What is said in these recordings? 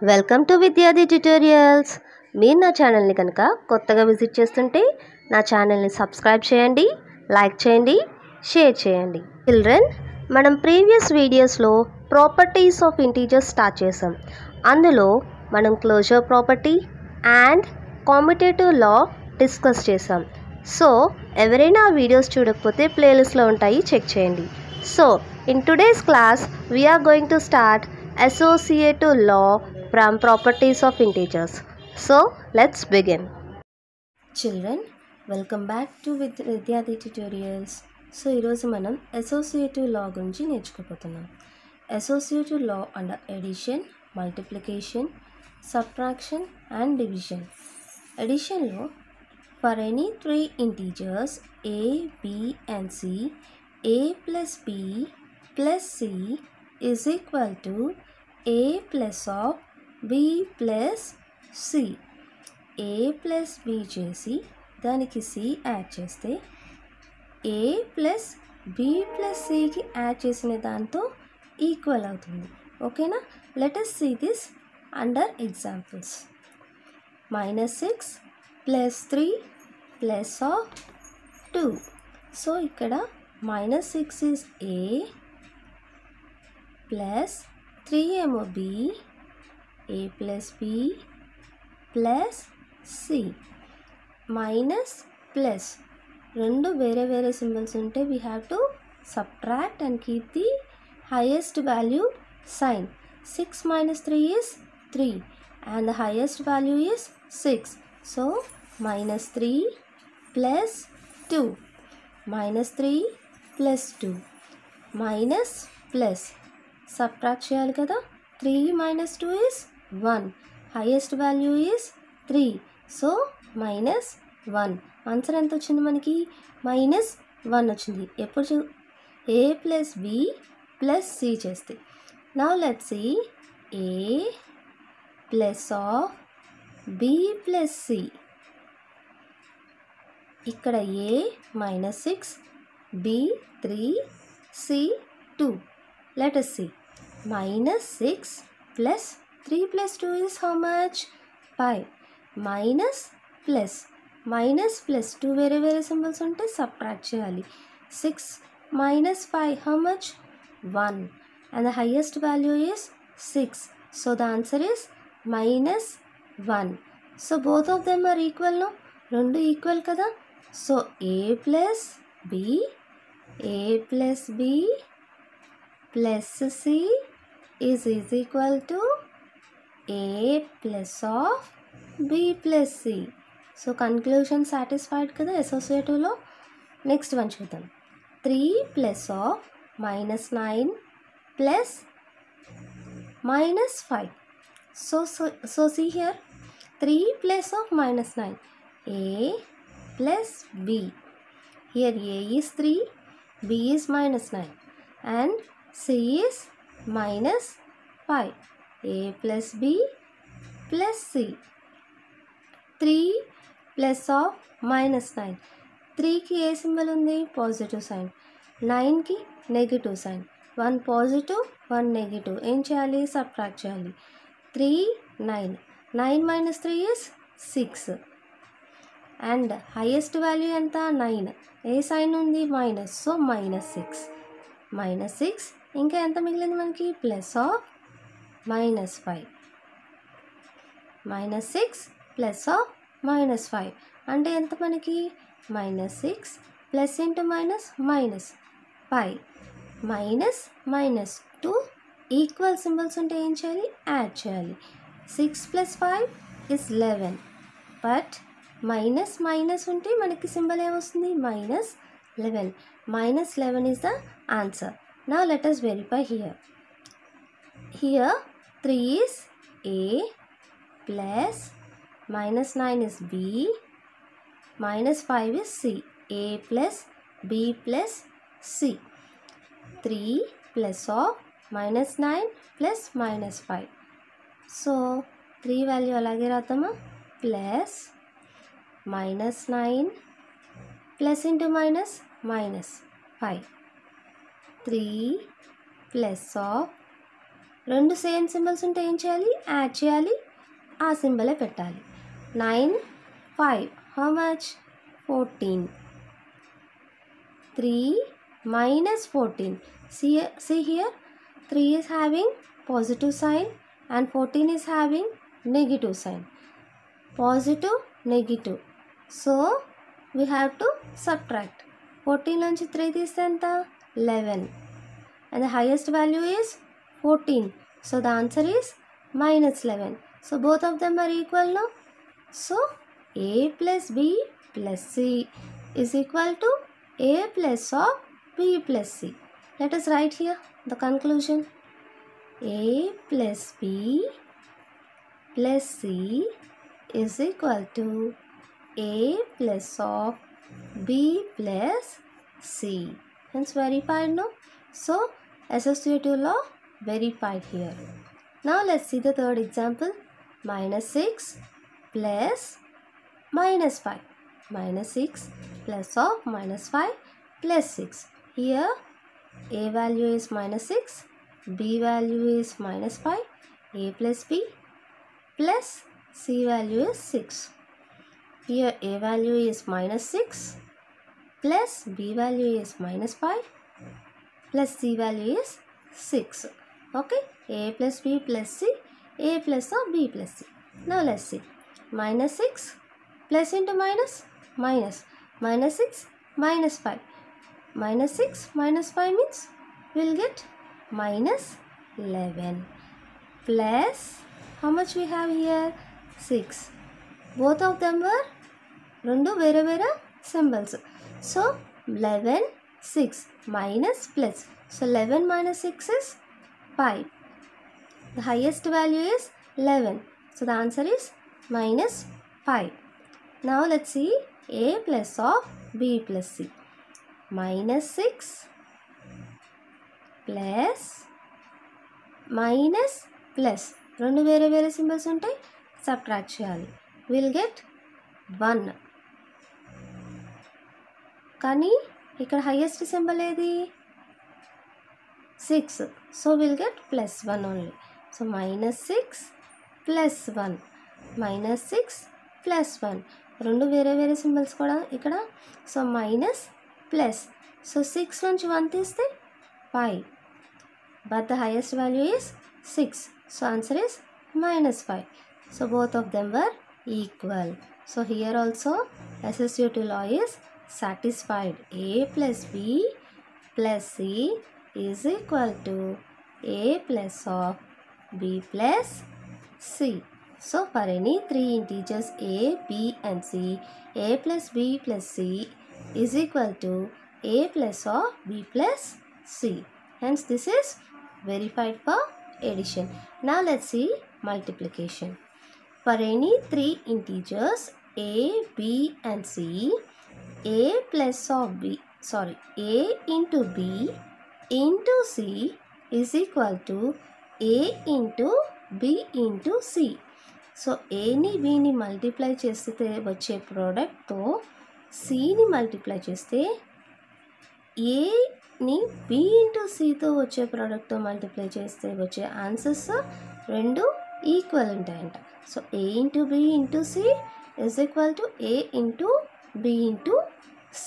Welcome to విద్యాది tutorials. మీరు నా ఛానల్ని కనుక కొత్తగా విజిట్ చేస్తుంటే నా ఛానల్ని సబ్స్క్రైబ్ చేయండి, లైక్ చేయండి, షేర్ చేయండి. చిల్డ్రన్, మనం ప్రీవియస్ వీడియోస్లో ప్రాపర్టీస్ ఆఫ్ ఇంటీజర్స్ స్టార్ట్ చేసాం. అందులో మనం closure property and commutative law discuss చేసాం. సో ఎవరైనా ఆ వీడియోస్ చూడకపోతే ప్లేలిస్ట్లో ఉంటాయి, చెక్ చేయండి. So in today's class we're going to start associative law from properties of integers. So let's begin. Children, welcome back to Vidyadi Tutorials. So ఈరోజు మనం associative law గురించి నేర్చుకోబోతున్నాం. Associative law under addition, multiplication, subtraction and division. Addition లో for any three integers a, b and c, a plus b plus c is equal to a plus of b plus c. a plus b చేసి దానికి c add చేస్తే a plus b plus cకి add చేసిన దాంతో equal అవుతుంది. ఓకేనా? Let us see this under examples. -6 plus 3 plus of 2. So ఇక్కడ -6 is a plus 3 ఏమో b, a plus b plus c. Minus plus రెండు వేరే వేరే సింబల్స్ ఉంటే we have to subtract and keep the highest value sign. 6 minus 3 is 3 and the highest value is 6. So -3 plus 2, -3 plus 2, minus plus subtract చేయాలి కదా. 3 minus 2 is 1. Highest value is 3. So -1. Answer ఎంత వచ్చింది మనకి? -1 వచ్చింది. ఎప్పుడు a plus b plus c చేస్తే. Now let's see a plus of b plus c. ఇక్కడ a -6, b 3, c 2. Let us see. -6 plus 3 plus 2 is how much? 5. Minus plus 2 వేరే వేరే symbols ఉంటే సబ్ట్రాక్ట్ చేయాలి. 6 minus 5 how much? 1 and the highest value is 6. So the answer is -1. So both of them are equal, no? రెండు equal కదా. So a plus b plus c is equal to a plus of b plus c. So conclusion satisfied kada associative law. Next one చూద్దాం. 3 plus of -9 plus -5. So see here, 3 plus of -9, a plus b. Here a is 3, b is -9 and c is -5. a plus b plus c. 3 plus of -9. 3కి ఏ symbol ఉంది? Positive sign. 9కి negative sign. 1 positive 1 negative. ఏం చేయాలి? Subtract చేయాలి. 3 9. 9 minus 3 is 6 and highest value ఎంత? 9. ఏ sign ఉంది? Minus. So -6. -6 ఇంకా ఎంత మిగిలింది మనకి? Plus of -5. -6 ప్లస్ ఆఫ్ -5 అంటే ఎంత మనకి? -6 ప్లస్ ఇంటూ -5. -2 ఈక్వల్ సింబల్స్ ఉంటే ఏం చేయాలి? యాడ్ చేయాలి. 6 plus 5 is 11. బట్ మైనస్ ఉంటే మనకి సింబల్ ఏమొస్తుంది? -11. -11 is the answer. Now let us verify here. Here 3 is a plus -9 is b, -5 is c. a plus b plus c. 3 plus of -9 plus -5. So 3 value అలాగే రాద్దామా? Plus -9 plus into -5. 3 plus of రెండు same symbols ఉంటే ఏం చేయాలి? Add చేయాలి, ఆ సింబలే పెట్టాలి. 9 5 how much? 14. 3 minus 14. See here, 3 is having positive sign and 14 is having negative sign. Positive, negative. So we have to subtract. 14 నుంచి 3 తీస్తే ఎంత? 11. And the highest value is 14. So the answer is minus 11. So both of them are equal now. So a plus b plus c is equal to a plus of b plus c. Let us write here the conclusion. A plus b plus c is equal to a plus of b plus c. Hence verified now. So associative law verified here. Now let's see the third example. Minus 6 plus minus 5. Minus 6 plus of minus 5 plus 6. Here a value is minus 6, b value is minus 5, a plus b plus c value is 6. Here a value is minus 6 plus b value is minus 5 plus c value is 6. Okay, a plus b plus c, a plus of b plus c. Now let's see. Minus 6 plus into minus, minus. Minus 6 minus 5. Minus 6 minus 5 means we'll get minus 11 plus how much we have here? 6. Both of them were రెండు వేరే వేరే symbols. So 11 6 minus plus. So 11 minus 6 is 5. The highest value is 11. So the answer is minus 5. Now let's see a plus of b plus c. Minus 6 plus minus plus. రెండు వేరే వేరే symbols ఉంటాయి, subtract చేయాలి. Will get 1. కానీ ఇక్కడ highest symbol ఏది? 6. So will get plus 1 only. So minus 6 plus 1. Minus 6 plus 1. రెండు వేరే వేరే సింబల్స్ కూడా ఇక్కడ. So minus plus. సో 6 నుంచి 1 తీస్తే 5. But the highest value is 6. So answer is minus 5. So both of them were equal. So here also associative law is satisfied. A plus b plus c is equal to a plus of b plus c. So for any three integers a, b and c, a plus b plus c is equal to a plus of b plus c. Hence this is verified for addition. Now let's see multiplication. For any three integers a, b and c, a plus of b, a into b into c is equal to a into b into c. So aని bని multiply చేస్తే వచ్చే ప్రోడక్ట్తో cని multiply చేస్తే ఏని b into cతో వచ్చే ప్రోడక్ట్తో multiply చేస్తే వచ్చే answers రెండు ఈక్వల్ ఉంటాయంట. So a into b into c is equal to a into b into c.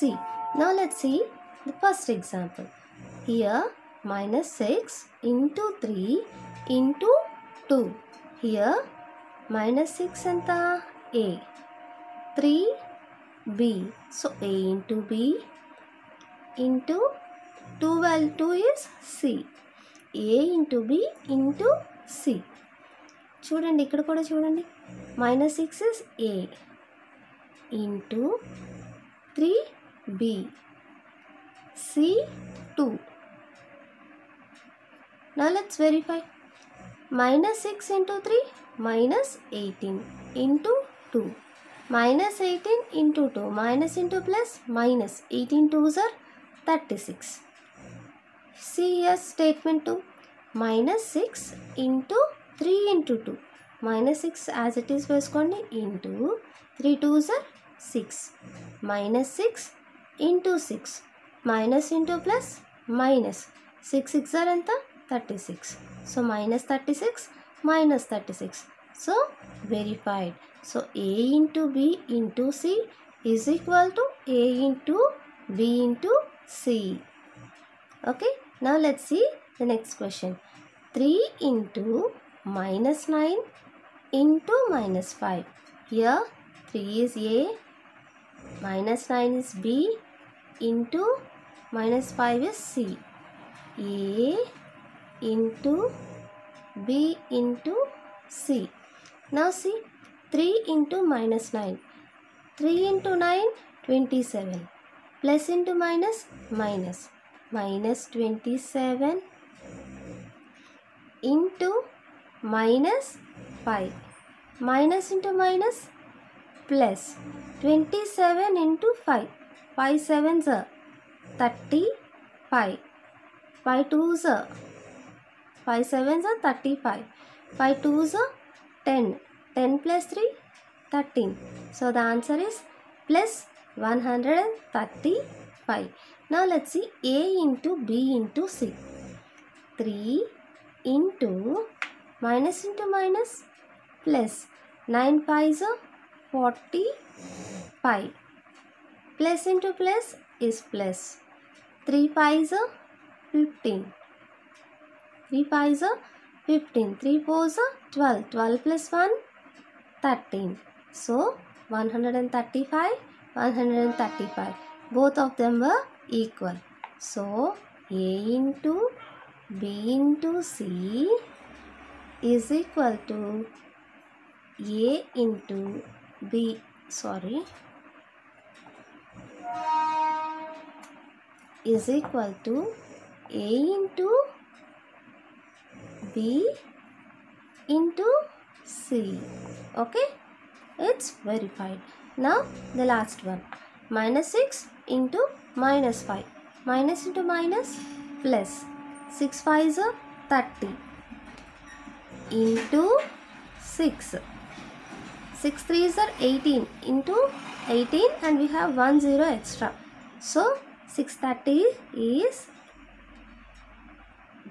Now let's see the first example. Here minus 6 into 3 into 2. Here minus 6 ఎంత? a. 3 b. So a into b into 2 is c. a into b into c. చూడండి ఇక్కడ కూడా చూడండి. minus 6 is a into 3b c 2. Now let's verify. Minus 6 into 3 minus 18 into 2. Minus 18 into 2. Minus into plus minus. 18 2s are 36. See here statement 2. Minus 6 into 3 into 2. Minus 6 as it is veskondi into 3 2s are 6. Minus 6 into 6. Minus into plus minus. 6 6 are enta 36. So minus 36 minus 36. So verified. So A into B into C is equal to A into B into C. Okay. Now let's see the next question. 3 into minus 9 into minus 5. Here 3 is A, minus 9 is B, into minus 5 is C. A into B into C. Now see, 3 into minus 9. 3 into 9, 27. Plus into minus, minus. Minus 27 into minus 5. Minus into minus, plus 27 into 5. 5 sevens are 35. 5 twos are 5 sevens are 35. 5 twos are 10. 10 plus 3, 13. So the answer is plus 135. Now let's see A into B into C. 3 into minus into minus, plus 9 pies are 45. Plus into plus is plus. 3 pies are 15. 3 pies are 15. 3 fours are 12. 12 plus 1, 13. So 135, 135. Both of them were equal. So A into B into C is equal to A into B. Is equal to A into B into C. Okay, it's verified. Now the last one, minus 6 into minus 5. Minus into minus, plus 6 5s are 30 into 6. 6 3s are 18 into 18, and we have 1 0 extra. So 630 is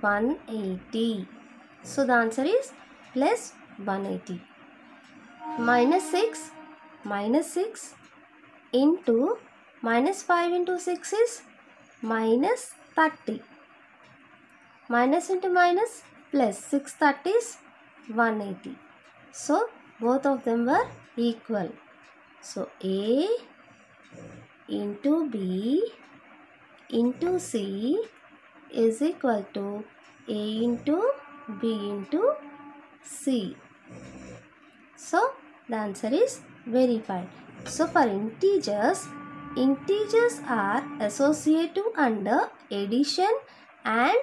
180. So the answer is plus 180. Minus 6 into minus 5 into 6 is minus 30. Minus into minus, plus 630 is 180. So both of them were equal. So A into B into C is equal to A into B into C. So the answer is verified. So for integers are associative under addition and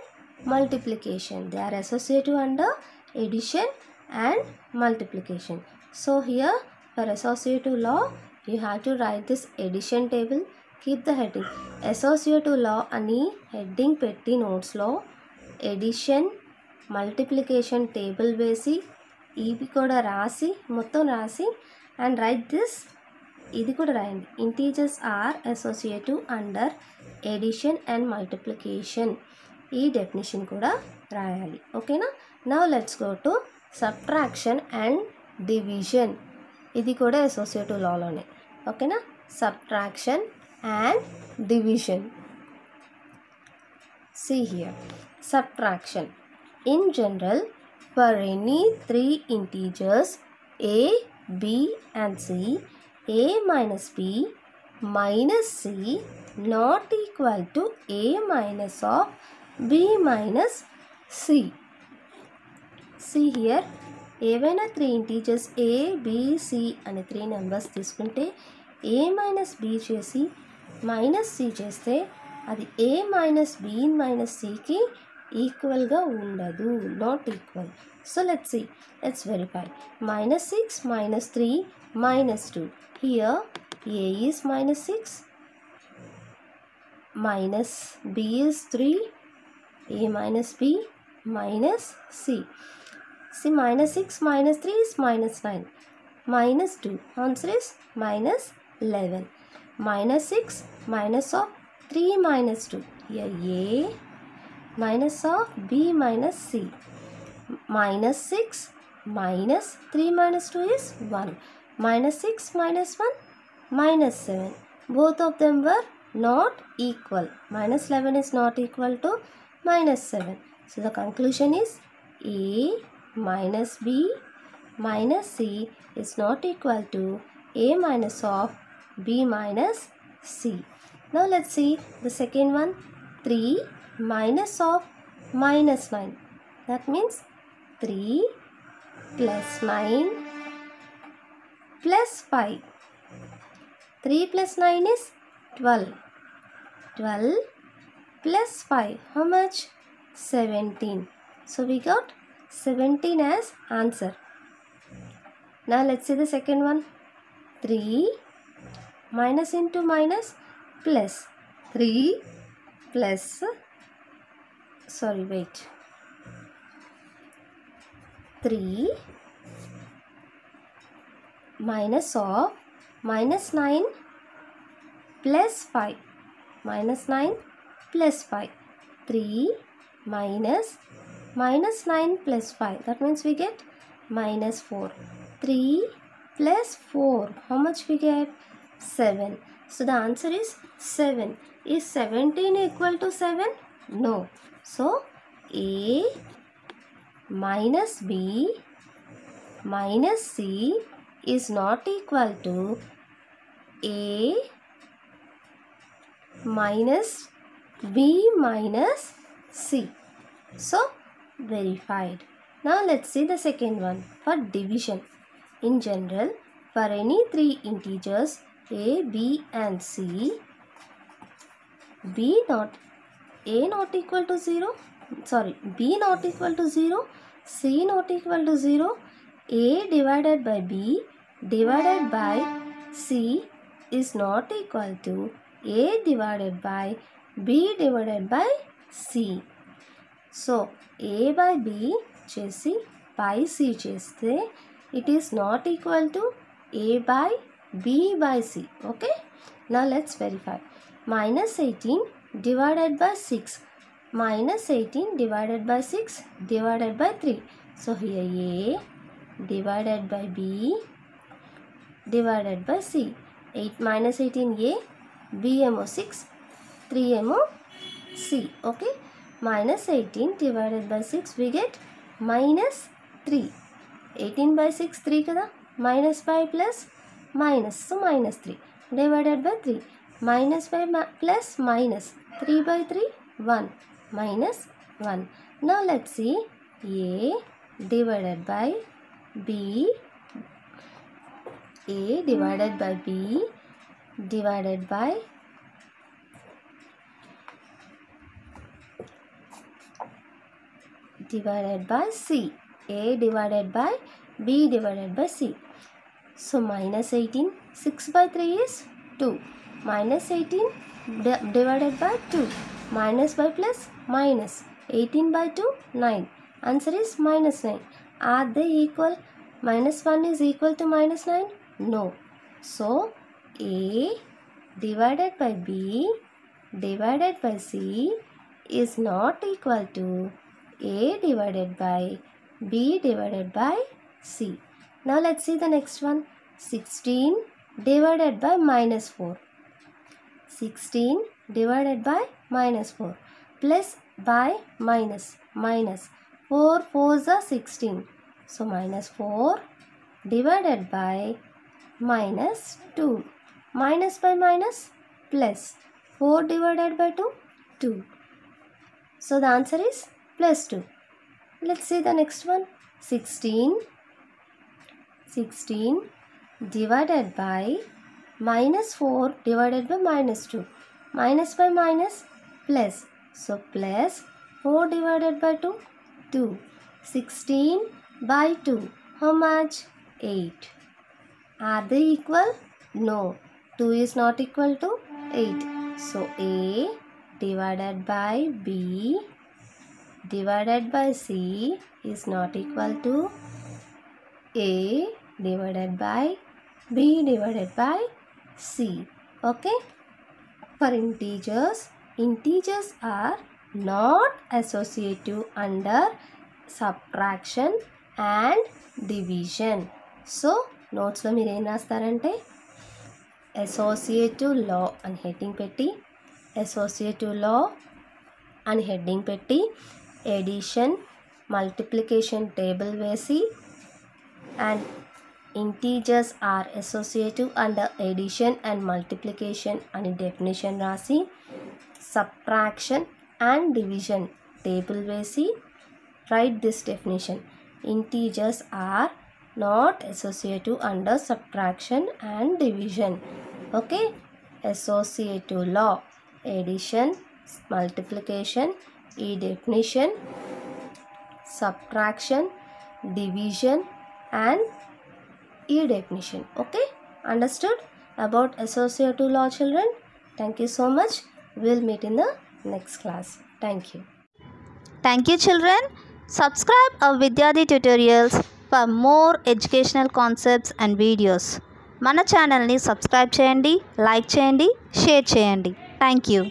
multiplication. They are associative under addition and multiplication. So here for associative law, you have to write this addition table. Keep the heading associative law ani heading petti notes lo addition multiplication table వేసి ఇవి కూడా రాసి మొత్తం రాసి and write this. ఇది కూడా రాయండి, integers are associative under addition and multiplication. ఈ డెఫినేషన్ కూడా రాయాలి. ఓకేనా. Now let's go to subtraction and division. ఇది కూడా అసోసియేటివ్ లాలోనే. ఓకేనా. Subtraction and division. See here, subtraction. In general, for any three integers a, b and c, a minus b minus c not equal to a minus of b minus c. See here, ఏవైనా three integers a, b, c అనే three numbers తీసుకుంటే a minus b చేసి minus c చేస్తే అది a minus b మైనస్ cకి ఈక్వల్గా ఉండదు, not equal. So let's see, let's verify. minus 6 minus 3 minus 2. Here a is minus 6, minus b is 3, a minus b minus c. See, minus 6 minus 3 is minus 9, minus 2, answer is minus 11. Minus 6 minus of 3 minus 2, here a minus of b minus c. minus 6 minus 3 minus 2 is 1. Minus 6 minus 1 minus 7. Both of them were not equal. Minus 11 is not equal to minus 7. So the conclusion is A minus B minus C is not equal to A minus of B minus C. Now let's see the second one. 3 minus of minus 9. That means 3 plus 9 plus 5. 3 plus 9 is 12. 12 plus 5. How much? 17. So we got 17 as answer. Now let's see the second one. 3 minus into minus plus 3 plus 3 minus of minus 9 plus 5. Minus 9 plus 5. 3 minus 9 plus 5. That means we get minus 4. 3 plus 4. How much we get? 7. So the answer is 7. Is 17 equal to 7? No. So A minus B minus C is not equal to A minus B minus C. So verified. Now let's see the second one for division. In general, for any three integers A, B and C, A not equal to 0, B not equal to 0, C not equal to 0, A divided by B divided by C is not equal to A divided by B divided by C. So A by B చేసి by C చేస్తే it is not equal to A by B by C. Okay. Now let's verify. Minus 18 divided by 6. Minus 18 divided by 6 divided by 3. So here A divided by B divided by C. 8 minus 18 A, B emo 6, 3 emo C. Okay. Minus 18 divided by 6 we get minus 3. 18 by 6 3 kada. Minus 5 plus minus. So minus 3 divided by 3. Minus 5 plus minus. 3 by 3 1 minus 1. Now let's see A divided by B. A divided by B divided by C. A divided by B divided by C. So minus 18. 6 by 3 is 2. Minus 18 divided by 2. Minus by plus minus. 18 by 2 9. Answer is minus 9. Are they equal? Minus 1 is equal to minus 9? No. So A divided by B divided by C is not equal to A divided by B divided by C. Now let's see the next one. 16 divided by minus 4. 16 divided by minus 4 plus by minus. 4 4s are 16. So minus 4 divided by minus 2. Minus by minus plus. 4 divided by 2, 2. So the answer is plus 2. Let's see the next one. 16 divided by minus 4 divided by minus 2. Minus by minus plus. So plus 4 divided by 2, 2. 16 by 2. How much? 8. Are they equal? No. 2 is not equal to 8. So A divided by B divided by C is not equal to A divided by B divided by C. Okay. For integers are not associative under subtraction and division. So నోట్స్లో మీరు ఏం రాస్తారంటే associative లా అని heading పెట్టి, associative లా అని heading పెట్టి, addition multiplication table వేసి, and integers are associative and addition and multiplication అని definition రాసి, సబ్ట్రాక్షన్ అండ్ డివిజన్ టేబుల్ వేసి, right this definition. Integers are not associative under subtraction and division. Okay, associative law, addition, multiplication, e definition, subtraction, division and e definition. Okay, understood about associative law, children? Thank you so much. We'll meet in the next class. Thank you. Thank you, children. Subscribe our Vidyadi tutorials for more educational concepts and videos. మన ఛానల్ని subscribe చేయండి, like చేయండి, share చేయండి. Thank you.